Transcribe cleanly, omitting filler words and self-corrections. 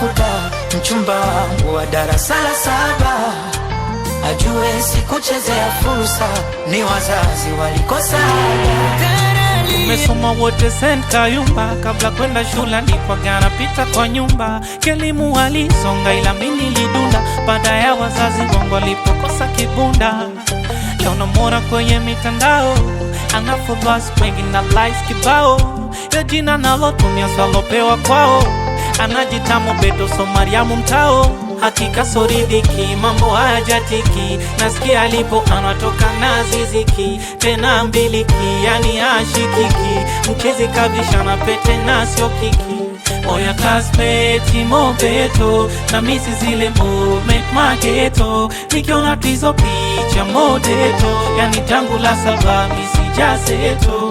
natafuta mchumba wangu wa darasa la 7, ajue sikuchezea fursa, ni wazazi walikosa. Tumesoma wote St. Kayumba, kabla kwenda shula ni kwa gana pita kwa nyumba. Kelimu walisonga ila mimi nilidunda, baada ya wazazi wangu walipokosa kibunda. Leo namwona kwenye mitandao, ana followers wengi na likes kibao. Ya jina nalotumia swalopewa kwao, anajita Mobeto so Mariamu mtao. Hakika soridiki, mambo hajatiki, nasikia alipo anatoka na ziziki. Tena mbiliki, yani ashikiki, mchezi kabisha na pete na sio kiki. Oya classmate Mobeto, na misi zile movement mageto. Nikiona tizo picha Modeto, yani tangu la 7 misi jazeto.